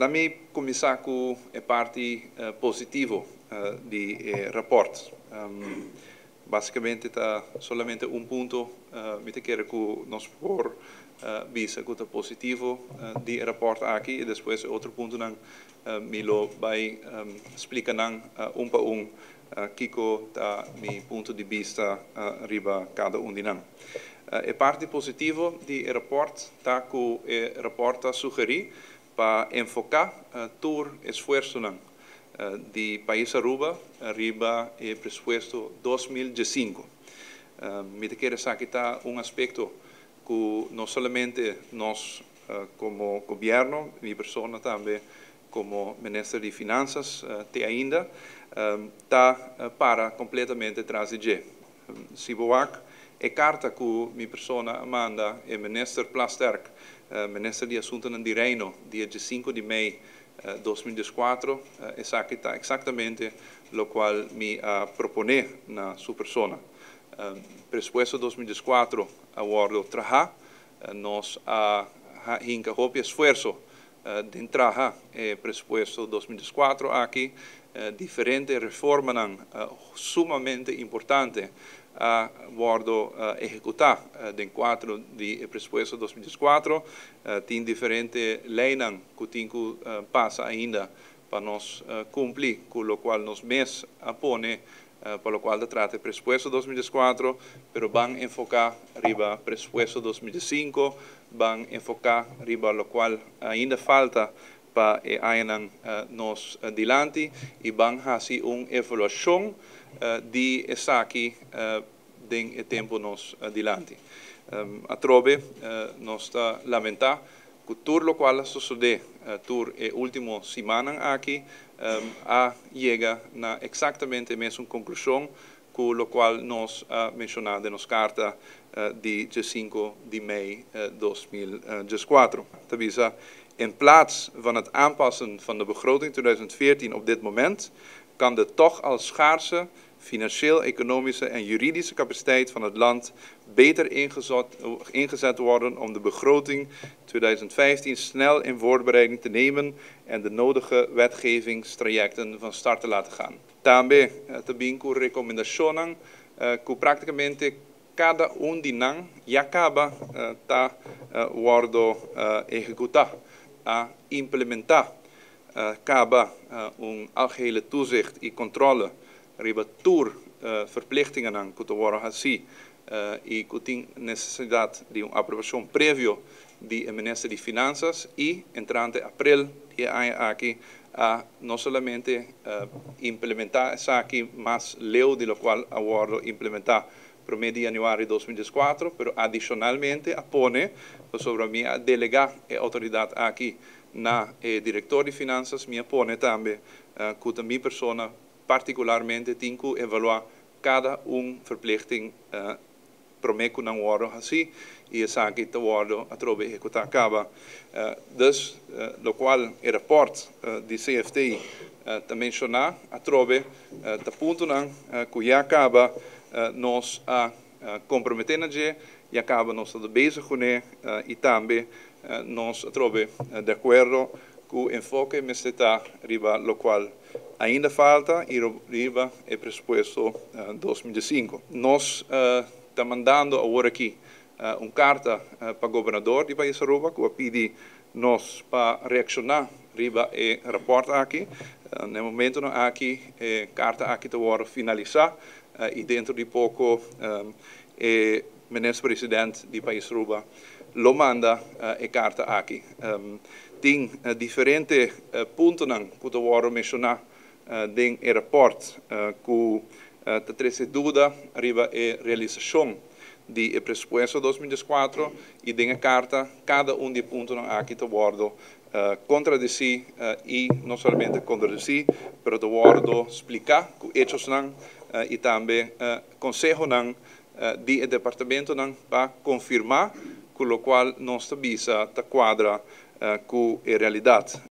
me começar com a parte positiva do rapport. Basicamente, está somente ponto me quero que nós por visa que está positivo do rapport aqui e depois outro ponto não me lo vai explicar para Kiko tá mi ponto de vista riba cada de nós. A parte positiva do rapport está que o rapport sugere para enfocar todo esforço de país Aruba arriba o presupuesto 2015. Me quero saber que aspecto que não somente nós como governo, minha pessoa também como ministro de Finanças, ainda está para completamente atrás de se boak a carta que minha pessoa manda é ministro Plasterk, ministro de Assuntos de Reino, dia 5 de maio 2014, está exatamente o qual me propone na sua pessoa. Presupuesto 2014 abordo trabalhar, nós hinca hope esforço de entrar presupuesto 2014 aqui, diferentes reformas sumamente importantes a bordo executar de quadro de presupuesto 2014, tem diferentes leis que tem que passar ainda para nós cumprir, com o qual nós mesmos apone para o qual trata presupuesto 2014, pero van enfocar riba presupuesto 2005, van enfocar riba o qual ainda falta para ir nos adiante e van fazer uma evaluação de essa aqui em tempo nos adiante. A trobe nós está lamentar que tudo o qual sucede tur a última semana aqui chega na exatamente a mesma conclusão com o qual nós mencionado na carta de 5 de maio 2014. Tabisa, in plaats van het aanpassen van de begroting 2014 op dit moment, kan de toch al schaarse financieel, economische en juridische capaciteit van het land beter ingezet worden om de begroting 2015 snel in voorbereiding te nemen en de nodige wetgevingstrajecten van start te laten gaan. Também também com recomendação que praticamente cada dinang acaba tá worden executar a implementar acaba algehele toezicht e controle riba tour verplichtingen que worden gezien e que tem necessidade de uma aprovação prévia do ministro de Finanças e entrante abril de aqui a não somente implementar essa aqui, mas leu de lo qual aguardo implementar para o mês de janeiro de 2014, pero adicionalmente apone sobre mim a delegar a autoridade aqui na diretor de Finanças me apone também que a minha pessoa particularmente tem que evaluar cada verplichting para mim que não worden assim e essa aqui te worden a trobe executar acaba. Dus lo qual o rapport de CFT te mencionar a trobe te ponto que já acaba nós comprometendo e acaba nós de bezig com e também nós a trobe de acordo com o enfoque me está riba lo qual ainda falta e riba o presupuesto 2005. Nós está mandando agora aqui uma carta para o governador de país Aruba que pede nós para reaccionar riba o rapport aqui. No momento aqui a carta aqui está finalizar e dentro de pouco o ministro-presidente de país Aruba lo manda a carta aqui. Tem diferentes pontos que estão mencionar em rapport que te dúvida riba a realização do presupuesto 2014 e tem a carta cada de pontos aqui está contradizer e não somente contradizer, mas está explicar que hechos e também consejo do departamento para confirmar com o qual nossa visa quadra com a realidade.